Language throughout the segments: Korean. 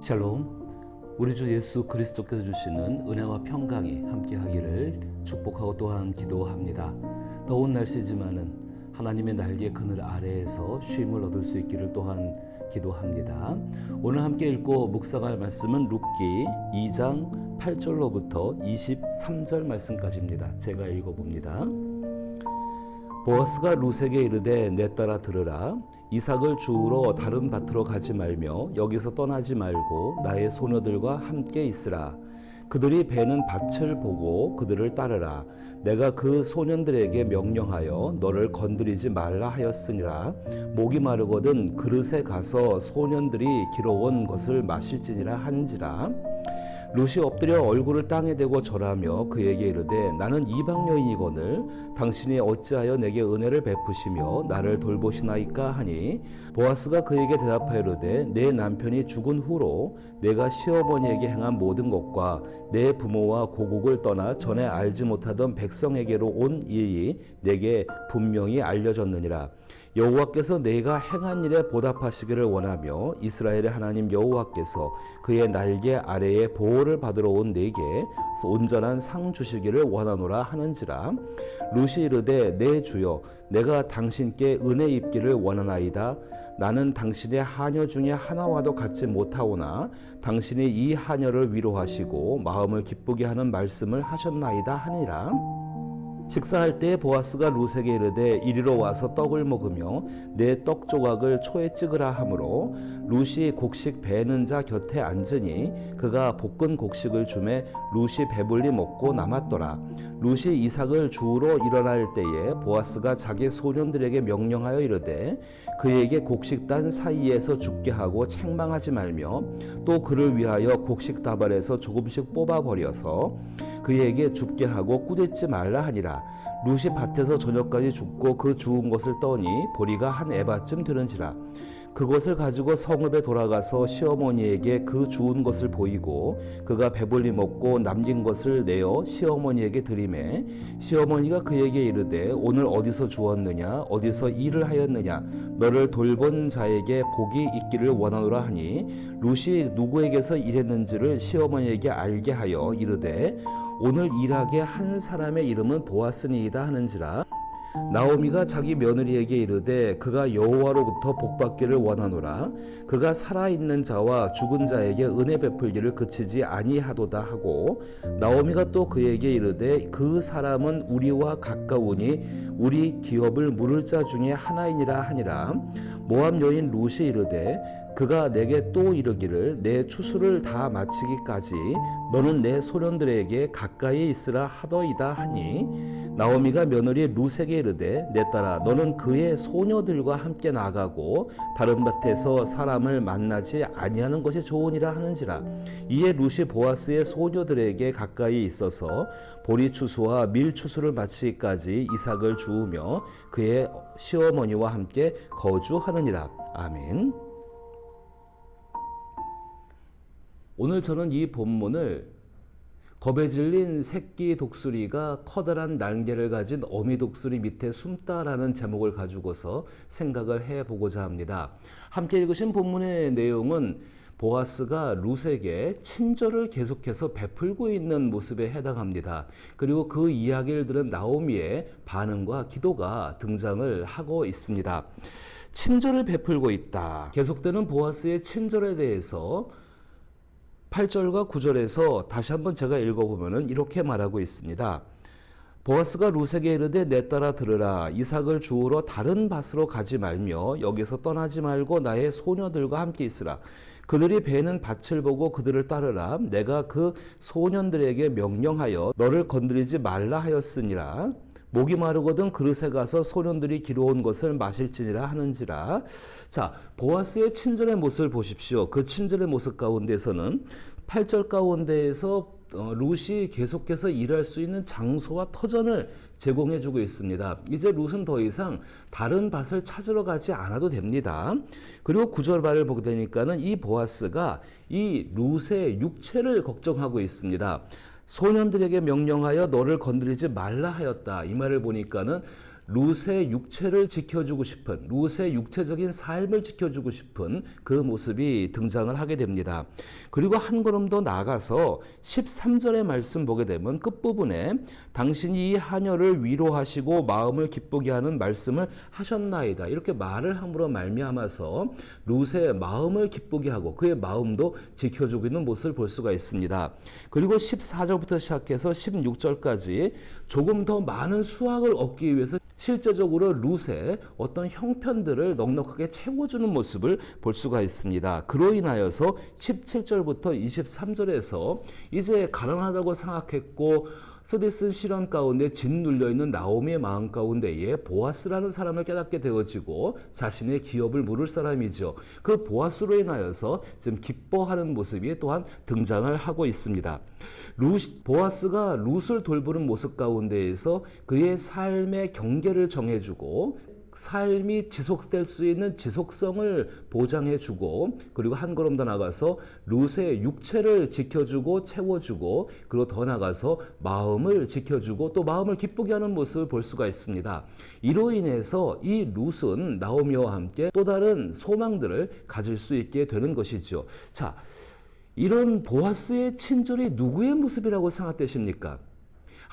샬롬, 우리 주 예수 그리스도께서 주시는 은혜와 평강이 함께하기를 축복하고 또한 기도합니다. 더운 날씨지만은 하나님의 날개 그늘 아래에서 쉼을 얻을 수 있기를 또한 기도합니다. 오늘 함께 읽고 묵상할 말씀은 룻기 2장 8절로부터 23절 말씀까지입니다. 제가 읽어봅니다. 보아스가 룻에게 이르되 내 딸아 들으라. 이삭을 주우러 다른 밭으로 가지 말며 여기서 떠나지 말고 나의 소녀들과 함께 있으라. 그들이 베는 밭을 보고 그들을 따르라. 내가 그 소년들에게 명령하여 너를 건드리지 말라 하였으니라. 목이 마르거든 그릇에 가서 소년들이 길어온 것을 마실지니라 하는지라. 룻이 엎드려 얼굴을 땅에 대고 절하며 그에게 이르되 나는 이방 여인이거늘 당신이 어찌하여 내게 은혜를 베푸시며 나를 돌보시나이까 하니 보아스가 그에게 대답하여 이르되 내 남편이 죽은 후로 내가 시어머니에게 행한 모든 것과 내 부모와 고국을 떠나 전에 알지 못하던 백성에게로 온 일이 내게 분명히 알려졌느니라. 여호와께서 내가 행한 일에 보답하시기를 원하며 이스라엘의 하나님 여호와께서 그의 날개 아래에 보호를 받으러 온 내게 온전한 상 주시기를 원하노라 하는지라. 룻이 이르되 내 주여 내가 당신께 은혜 입기를 원하나이다. 나는 당신의 하녀 중에 하나와도 같지 못하오나 당신이 이 하녀를 위로하시고 마음을 기쁘게 하는 말씀을 하셨나이다 하니라. 식사할 때 보아스가 룻에게 이르되 이리로 와서 떡을 먹으며 내 떡 조각을 초에 찍으라 하므로 룻이 곡식 베는 자 곁에 앉으니 그가 볶은 곡식을 주매 룻이 배불리 먹고 남았더라. 룻이 이삭을 주우러 일어날 때에 보아스가 자기 소년들에게 명령하여 이르되 그에게 곡식단 사이에서 죽게 하고 책망하지 말며 또 그를 위하여 곡식 다발에서 조금씩 뽑아버려서 그에게 죽게 하고 꾸짖지 말라 하니라. 룻이 밭에서 저녁까지 죽고 그 주운 것을 떠니 보리가 한 에바쯤 되는지라. 그것을 가지고 성읍에 돌아가서 시어머니에게 그 주운 것을 보이고 그가 배불리 먹고 남긴 것을 내어 시어머니에게 드리매 시어머니가 그에게 이르되 오늘 어디서 주었느냐 어디서 일을 하였느냐 너를 돌본 자에게 복이 있기를 원하노라 하니 룻이 누구에게서 일했는지를 시어머니에게 알게 하여 이르되 오늘 일하게 한 사람의 이름은 보아스니이다 하는지라. 나오미가 자기 며느리에게 이르되 그가 여호와로부터 복받기를 원하노라. 그가 살아있는 자와 죽은 자에게 은혜 베풀기를 그치지 아니하도다 하고 나오미가 또 그에게 이르되 그 사람은 우리와 가까우니 우리 기업을 물을 자 중에 하나이니라 하니라. 모압 여인 룻이 이르되 그가 내게 또 이르기를 내 추수를 다 마치기까지 너는 내 소년들에게 가까이 있으라 하더이다 하니 나오미가 며느리 룻에게 이르되 내 딸아 너는 그의 소녀들과 함께 나가고 다른 밭에서 사람을 만나지 아니하는 것이 좋으니라 하는지라. 이에 룻이 보아스의 소녀들에게 가까이 있어서 보리 추수와 밀 추수를 마치기까지 이삭을 주우며 그의 시어머니와 함께 거주하느니라. 아멘. 오늘 저는 이 본문을 겁에 질린 새끼 독수리가 커다란 날개를 가진 어미 독수리 밑에 숨다라는 제목을 가지고서 생각을 해보고자 합니다. 함께 읽으신 본문의 내용은 보아스가 룻에게 친절을 계속해서 베풀고 있는 모습에 해당합니다. 그리고 그 이야기를 들은 나오미의 반응과 기도가 등장을 하고 있습니다. 친절을 베풀고 있다. 계속되는 보아스의 친절에 대해서 8절과 9절에서 다시 한번 제가 읽어보면 이렇게 말하고 있습니다. 보아스가 룻에게 이르되 내 딸아 들으라. 이삭을 주우러 다른 밭으로 가지 말며 여기서 떠나지 말고 나의 소녀들과 함께 있으라. 그들이 베는 밭을 보고 그들을 따르라. 내가 그 소년들에게 명령하여 너를 건드리지 말라 하였으니라. 목이 마르거든 그릇에 가서 소년들이 기러온 것을 마실지니라 하는지라. 자, 보아스의 친절의 모습을 보십시오. 그 친절의 모습 가운데서는 8절 가운데에서 룻이 계속해서 일할 수 있는 장소와 터전을 제공해주고 있습니다. 이제 룻은 더 이상 다른 밭을 찾으러 가지 않아도 됩니다. 그리고 9절 말을 보게 되니까는 이 보아스가 이 룻의 육체를 걱정하고 있습니다. 소년들에게 명령하여 너를 건드리지 말라 하였다. 이 말을 보니까는 룻의 육체를 지켜주고 싶은, 룻의 육체적인 삶을 지켜주고 싶은 그 모습이 등장을 하게 됩니다. 그리고 한 걸음 더 나아가서 13절의 말씀 보게 되면 끝부분에 당신이 이 하녀를 위로하시고 마음을 기쁘게 하는 말씀을 하셨나이다. 이렇게 말을 함으로 말미암아서 룻의 마음을 기쁘게 하고 그의 마음도 지켜주고 있는 모습을 볼 수가 있습니다. 그리고 14절부터 시작해서 16절까지 조금 더 많은 수확을 얻기 위해서 실제적으로 룻의 어떤 형편들을 넉넉하게 채워주는 모습을 볼 수가 있습니다. 그로 인하여서 17절부터 23절에서 이제 가난하다고 생각했고 쓰디쓴 시련 가운데 짓눌려 있는 나오미의 마음 가운데에 보아스라는 사람을 깨닫게 되어지고 자신의 기업을 물을 사람이죠. 그 보아스로 인하여서 지금 기뻐하는 모습이 또한 등장을 하고 있습니다. 보아스가 룻을 돌보는 모습 가운데에서 그의 삶의 경계를 정해주고 삶이 지속될 수 있는 지속성을 보장해주고 그리고 한 걸음 더 나가서 룻의 육체를 지켜주고 채워주고 그리고 더 나가서 마음을 지켜주고 또 마음을 기쁘게 하는 모습을 볼 수가 있습니다. 이로 인해서 이 룻은 나오미와 함께 또 다른 소망들을 가질 수 있게 되는 것이죠. 자, 이런 보아스의 친절이 누구의 모습이라고 생각되십니까?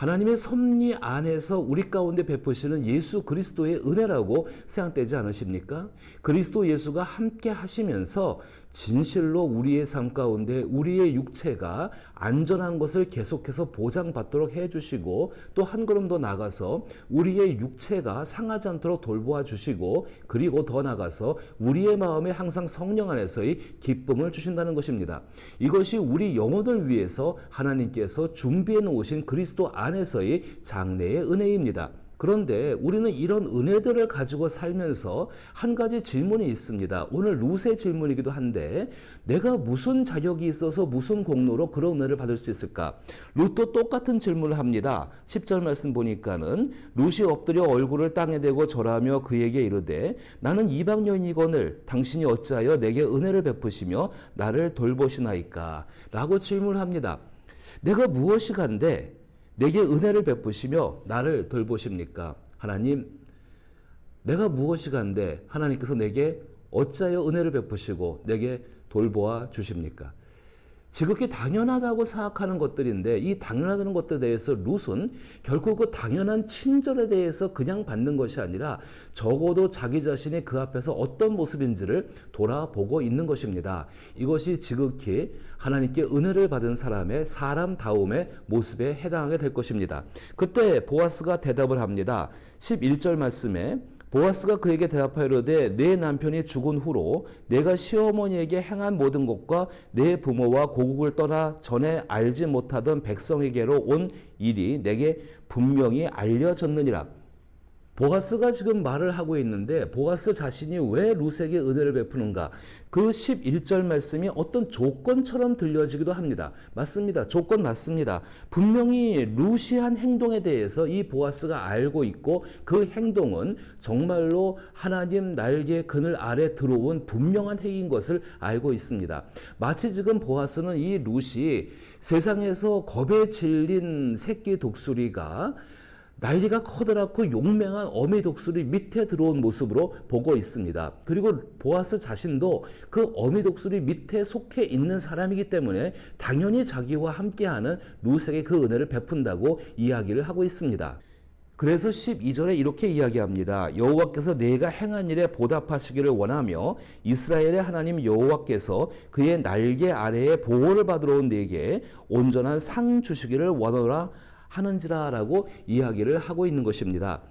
하나님의 섭리 안에서 우리 가운데 베푸시는 예수 그리스도의 은혜라고 생각되지 않으십니까? 그리스도 예수가 함께 하시면서 진실로 우리의 삶 가운데 우리의 육체가 안전한 것을 계속해서 보장받도록 해주시고 또 한 걸음 더 나가서 우리의 육체가 상하지 않도록 돌보아 주시고 그리고 더 나가서 우리의 마음에 항상 성령 안에서의 기쁨을 주신다는 것입니다. 이것이 우리 영혼을 위해서 하나님께서 준비해 놓으신 그리스도 안에서의 장래의 은혜입니다. 그런데 우리는 이런 은혜들을 가지고 살면서 한 가지 질문이 있습니다. 오늘 룻의 질문이기도 한데 내가 무슨 자격이 있어서 무슨 공로로 그런 은혜를 받을 수 있을까? 룻도 똑같은 질문을 합니다. 10절 말씀 보니까는 룻이 엎드려 얼굴을 땅에 대고 절하며 그에게 이르되 나는 이방 여인이거늘 당신이 어찌하여 내게 은혜를 베푸시며 나를 돌보시나이까? 라고 질문을 합니다. 내가 무엇이 간데 내게 은혜를 베푸시며 나를 돌보십니까? 하나님, 내가 무엇이 간데 하나님께서 내게 어찌하여 은혜를 베푸시고 내게 돌보아 주십니까? 지극히 당연하다고 생각하는 것들인데 이 당연하다는 것들에 대해서 룻은 결코 그 당연한 친절에 대해서 그냥 받는 것이 아니라 적어도 자기 자신이 그 앞에서 어떤 모습인지를 돌아보고 있는 것입니다. 이것이 지극히 하나님께 은혜를 받은 사람의 사람다움의 모습에 해당하게 될 것입니다. 그때 보아스가 대답을 합니다. 11절 말씀에 보아스가 그에게 대답하여 이르되 내 남편이 죽은 후로 내가 시어머니에게 행한 모든 것과 내 부모와 고국을 떠나 전에 알지 못하던 백성에게로 온 일이 내게 분명히 알려졌느니라. 보아스가 지금 말을 하고 있는데 보아스 자신이 왜 룻에게 은혜를 베푸는가? 그 11절 말씀이 어떤 조건처럼 들려지기도 합니다. 맞습니다. 조건 맞습니다. 분명히 룻이 한 행동에 대해서 이 보아스가 알고 있고 그 행동은 정말로 하나님 날개 그늘 아래 들어온 분명한 행위인 것을 알고 있습니다. 마치 지금 보아스는 이 룻이 세상에서 겁에 질린 새끼 독수리가 날개가 커다랗고 용맹한 어미 독수리 밑에 들어온 모습으로 보고 있습니다. 그리고 보아스 자신도 그 어미 독수리 밑에 속해 있는 사람이기 때문에 당연히 자기와 함께하는 룻에게 그 은혜를 베푼다고 이야기를 하고 있습니다. 그래서 12절에 이렇게 이야기합니다. 여호와께서 내가 행한 일에 보답하시기를 원하며 이스라엘의 하나님 여호와께서 그의 날개 아래에 보호를 받으러 온 내게 온전한 상 주시기를 원하노라 하는지라라고 이야기를 하고 있는 것입니다.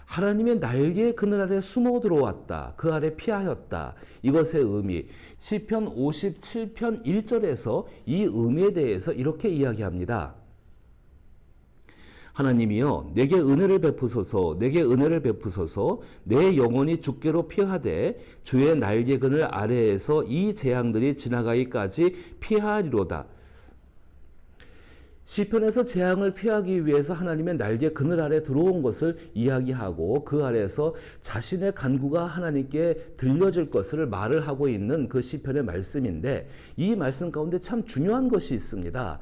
하나님의 날개 그늘 아래 숨어 들어왔다. 그 아래 피하였다. 이것의 의미 시편 57편 1절에서 이 의미에 대해서 이렇게 이야기합니다. 하나님이여 내게 은혜를 베푸소서 내게 은혜를 베푸소서 내 영혼이 주께로 피하되 주의 날개 그늘 아래에서 이 재앙들이 지나가기까지 피하리로다. 시편에서 재앙을 피하기 위해서 하나님의 날개 그늘 아래 들어온 것을 이야기하고 그 아래에서 자신의 간구가 하나님께 들려질 것을 말을 하고 있는 그 시편의 말씀인데 이 말씀 가운데 참 중요한 것이 있습니다.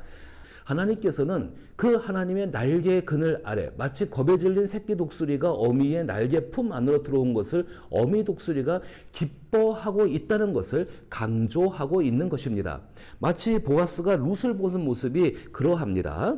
하나님께서는 그 하나님의 날개의 그늘 아래 마치 겁에 질린 새끼 독수리가 어미의 날개 품 안으로 들어온 것을 어미 독수리가 기뻐하고 있다는 것을 강조하고 있는 것입니다. 마치 보아스가 룻을 보는 모습이 그러합니다.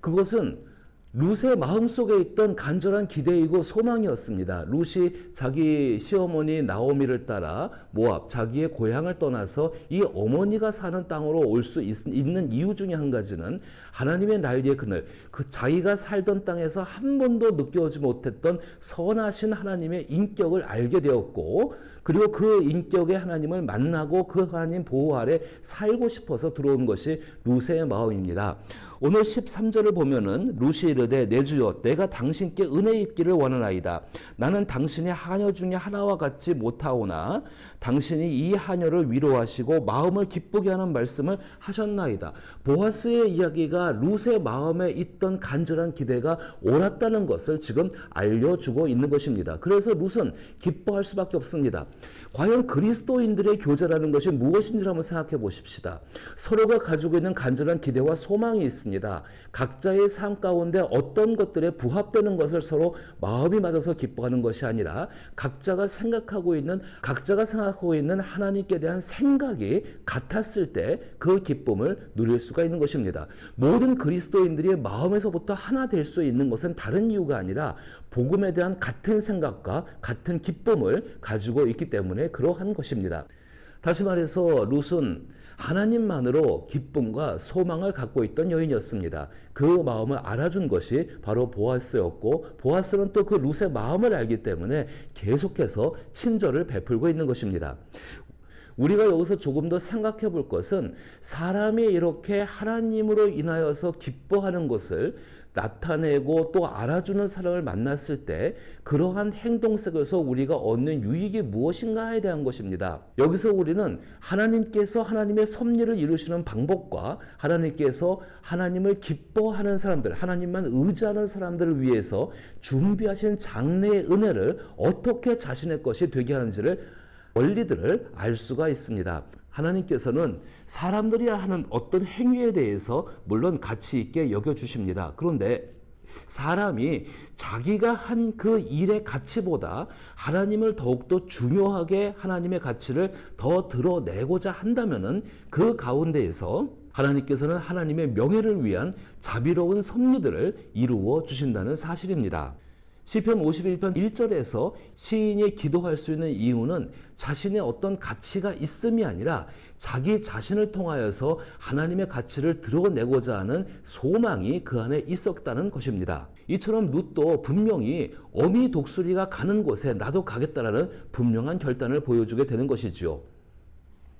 그것은 룻의 마음속에 있던 간절한 기대이고 소망이었습니다. 룻이 자기 시어머니 나오미를 따라 모압 자기의 고향을 떠나서 이 어머니가 사는 땅으로 올 수 있는 이유 중에 한 가지는 하나님의 날개 그늘, 그 자기가 살던 땅에서 한 번도 느껴오지 못했던 선하신 하나님의 인격을 알게 되었고, 그리고 그 인격의 하나님을 만나고 그 하나님 보호 아래 살고 싶어서 들어온 것이 룻의 마음입니다. 오늘 13절을 보면은 룻이 이르되 내 주여 내가 당신께 은혜 입기를 원하나이다. 나는 당신의 하녀 중에 하나와 같이 못하오나 당신이 이 하녀를 위로하시고 마음을 기쁘게 하는 말씀을 하셨나이다. 보아스의 이야기가 룻의 마음에 있던 간절한 기대가 옳았다는 것을 지금 알려주고 있는 것입니다. 그래서 룻은 기뻐할 수밖에 없습니다. 과연 그리스도인들의 교제라는 것이 무엇인지 한번 생각해 보십시다. 서로가 가지고 있는 간절한 기대와 소망이 있습니다. 각자의 삶 가운데 어떤 것들에 부합되는 것을 서로 마음이 맞아서 기뻐하는 것이 아니라 각자가 생각하고 있는 하나님께 대한 생각이 같았을 때 그 기쁨을 누릴 수가 있는 것입니다. 모든 그리스도인들이 마음에서부터 하나 될 수 있는 것은 다른 이유가 아니라 복음에 대한 같은 생각과 같은 기쁨을 가지고 있기 때문에 그러한 것입니다. 다시 말해서 룻은 하나님만으로 기쁨과 소망을 갖고 있던 여인이었습니다. 그 마음을 알아준 것이 바로 보아스였고, 보아스는 또 그 룻의 마음을 알기 때문에 계속해서 친절을 베풀고 있는 것입니다. 우리가 여기서 조금 더 생각해 볼 것은 사람이 이렇게 하나님으로 인하여서 기뻐하는 것을 나타내고 또 알아주는 사람을 만났을 때 그러한 행동 속에서 우리가 얻는 유익이 무엇인가에 대한 것입니다. 여기서 우리는 하나님께서 하나님의 섭리를 이루시는 방법과 하나님께서 하나님을 기뻐하는 사람들, 하나님만 의지하는 사람들을 위해서 준비하신 장래의 은혜를 어떻게 자신의 것이 되게 하는지를 원리들을 알 수가 있습니다. 하나님께서는 사람들이 하는 어떤 행위에 대해서 물론 가치 있게 여겨주십니다. 그런데 사람이 자기가 한 그 일의 가치보다 하나님을 더욱더 중요하게 하나님의 가치를 더 드러내고자 한다면은 그 가운데에서 하나님께서는 하나님의 명예를 위한 자비로운 섭리들을 이루어 주신다는 사실입니다. 시편 51편 1절에서 시인이 기도할 수 있는 이유는 자신의 어떤 가치가 있음이 아니라 자기 자신을 통하여서 하나님의 가치를 드러내고자 하는 소망이 그 안에 있었다는 것입니다. 이처럼 룻도 분명히 어미 독수리가 가는 곳에 나도 가겠다라는 분명한 결단을 보여주게 되는 것이지요.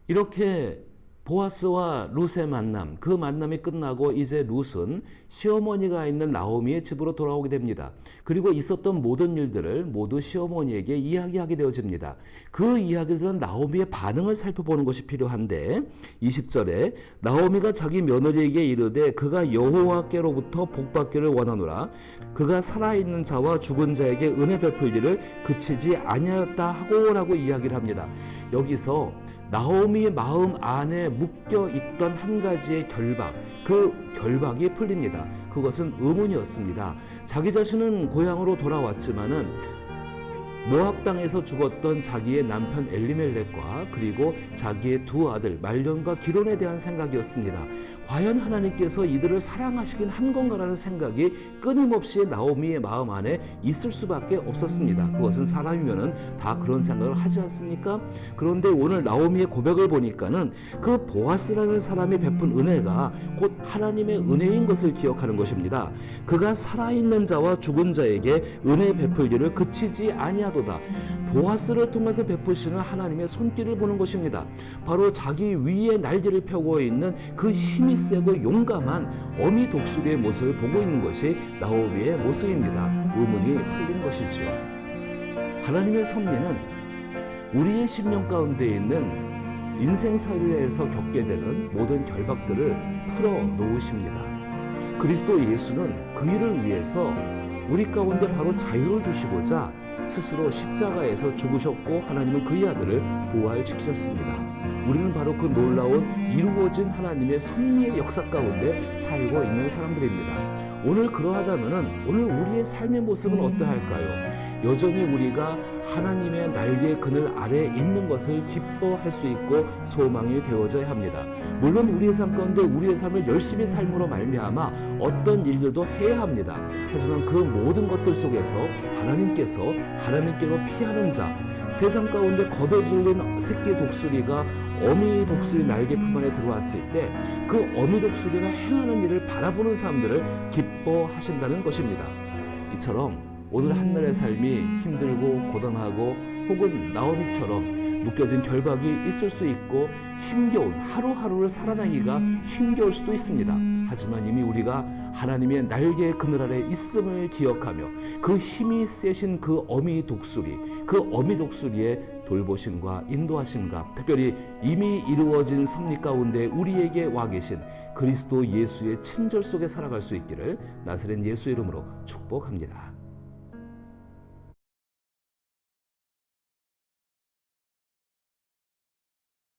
이렇게 보아스와 룻의 만남, 그 만남이 끝나고 이제 룻은 시어머니가 있는 나오미의 집으로 돌아오게 됩니다. 그리고 있었던 모든 일들을 모두 시어머니에게 이야기하게 되어집니다. 그 이야기들은 나오미의 반응을 살펴보는 것이 필요한데 20절에 나오미가 자기 며느리에게 이르되 그가 여호와께로부터 복받기를 원하노라. 그가 살아있는 자와 죽은 자에게 은혜 베풀 일을 그치지 아니하였다 하고라고 이야기를 합니다. 여기서 나오미의 마음 안에 묶여 있던 한 가지의 결박, 그 결박이 풀립니다. 그것은 의문이었습니다. 자기 자신은 고향으로 돌아왔지만은 모압 땅에서 죽었던 자기의 남편 엘리멜렉과 그리고 자기의 두 아들 말론과 기론에 대한 생각이었습니다. 과연 하나님께서 이들을 사랑하시긴 한 건가라는 생각이 끊임없이 나오미의 마음 안에 있을 수밖에 없었습니다. 그것은 사람이면은 다 그런 생각을 하지 않습니까? 그런데 오늘 나오미의 고백을 보니까는 그 보아스라는 사람이 베푼 은혜가 곧 하나님의 은혜인 것을 기억하는 것입니다. 그가 살아있는 자와 죽은 자에게 은혜 베풀 일을 그치지 아니하도다. 보아스를 통해서 베푸시는 하나님의 손길을 보는 것입니다. 바로 자기 위에 날개를 펴고 있는 그 힘이 세고 용감한 어미 독수리의 모습을 보고 있는 것이 나오미의 모습입니다. 의문이 풀린 것이지요. 하나님의 섭리는 우리의 심령 가운데 있는 인생살이에서 겪게 되는 모든 결박들을 풀어놓으십니다. 그리스도 예수는 그 일을 위해서 우리 가운데 바로 자유를 주시고자 스스로 십자가에서 죽으셨고 하나님은 그의 아들을 부활시키셨습니다. 우리는 바로 그 놀라운 이루어진 하나님의 섭리의 역사 가운데 살고 있는 사람들입니다. 오늘 그러하다면은 오늘 우리의 삶의 모습은 어떠할까요? 여전히 우리가 하나님의 날개 그늘 아래에 있는 것을 기뻐할 수 있고 소망이 되어져야 합니다. 물론 우리의 삶 가운데 우리의 삶을 열심히 삶으로 말미암아 어떤 일들도 해야 합니다. 하지만 그 모든 것들 속에서 하나님께서 하나님께로 피하는 자, 세상 가운데 겁에 질린 새끼 독수리가 어미 독수리 날개 품 안에 들어왔을 때 그 어미 독수리가 행하는 일을 바라보는 사람들을 기뻐하신다는 것입니다. 이처럼 오늘 한날의 삶이 힘들고 고단하고 혹은 나오미처럼 묶여진 결박이 있을 수 있고 힘겨운 하루하루를 살아나기가 힘겨울 수도 있습니다. 하지만 이미 우리가 하나님의 날개 그늘 아래 있음을 기억하며 그 힘이 세신 그 어미 독수리, 그 어미 독수리의 돌보심과 인도하심과 특별히 이미 이루어진 섭리 가운데 우리에게 와 계신 그리스도 예수의 친절 속에 살아갈 수 있기를 나사렛 예수 이름으로 축복합니다.